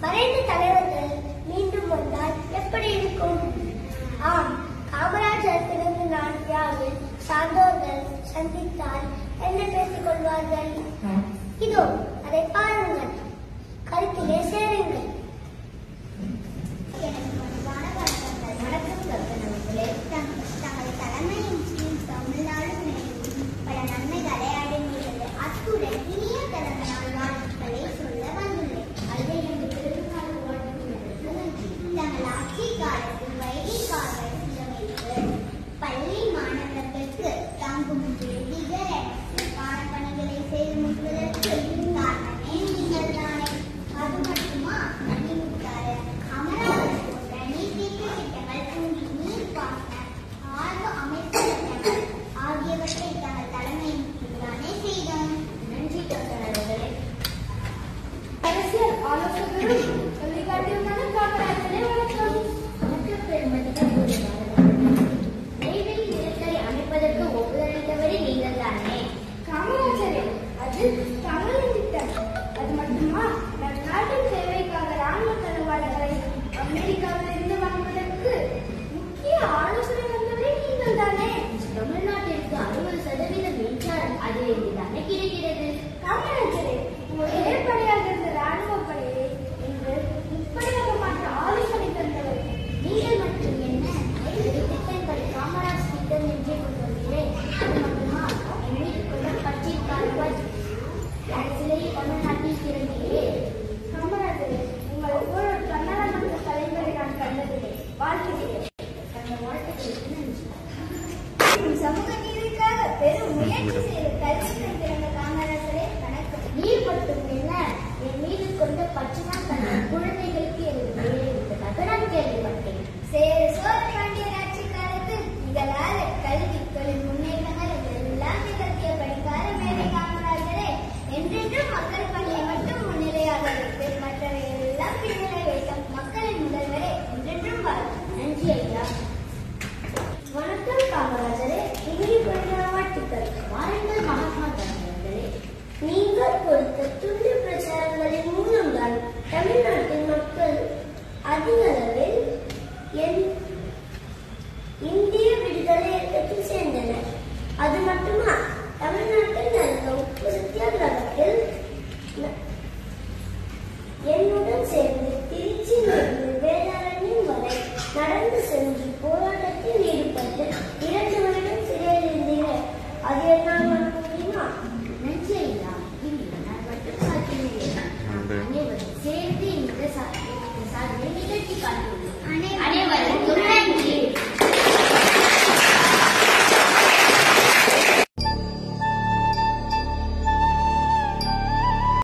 மறைந்த தலைவர்கள் மீண்டும் வந்தால் எப்படி இருக்கும்? ஆம், காமராஜர் பிறந்த நாள் விழாவில் சார்ந்தோர்கள் சந்தித்தால் என்ன பேசிக் கொள்வார்கள்? இதோ அதை பாருங்கள், கருத்திலே சேருங்கள். தங்கள் தலைமையின் கீழ் தமிழ்நாடு பல நன்மைகளை அடைந்துள்ளது. அத்துடன் இனிய பிறந்த நாள் வாழ்த்துக்களை சொல்ல வந்துள்ளேன். தங்கள் ஆட்சி காலத்தில் வைதிகார்கள் சிலவைத்து பள்ளி மாணவர்களுக்கு தங்கும் விடுதிகள் பணிகளை செய்து முடிவதற்கு காரணமே நீங்கள் தானே. அது மட்டுமா, அமராவதி போன்ற நீர்த்தேக்க திட்டங்கள், நீர் பாசன ஆய்வு அமைப்பு திட்டங்கள் ஆகியவற்றை தங்கள் தலைமையின் கீழ் தானே செய்தோம். நன்றி டாக்டர். அரசியல் ஆலோசகரும் வழிகாட்டியுமான காமராஜரை வணக்கம். நெய்வேலி நிலக்கரி அமைப்பதற்கு ஒப்புதளித்தவரை நீங்கள் தானே. காமராஜரே, அது தமிழின் திட்டம். அது மட்டுமா, நம் நாட்டின் சேவைக்காக ராணுவ தளவாடங்களை அமெரிக்காவில் இருந்து வாங்குவதற்கு முக்கிய ஆலோசனை வந்தவரை நீங்கள் தானே. தமிழ்நாட்டிற்கு 60% மின்சாரம் அதிலிருந்து தானே கிடைக்கிறது. காமராஜரே, ஒரே படையாக இருந்த ராணுவ படையை இன்று முப்படையாக மாற்ற ஆலோசனை தந்தவர் நீங்கள் மட்டும் என்ன திட்டங்களை காமராஜ் திட்டம் என்றே கொண்டு வருகிறேன். அது மட்டுமா, என்னை கொண்ட கட்சிக்காரர்கள் சிலையை தமிழ்நாட்டில் திறந்தீரே. காமராஜரே, உங்களை போல ஒரு தன்னலமற்ற தலைவரை நான் கண்டதில்லை. வாழ்த்துகிறேன். அந்த வாழ்த்துக்களுக்கு நன்றி. சமூக நீதிக்காக பெரும் முயற்சி செய்த கல்வி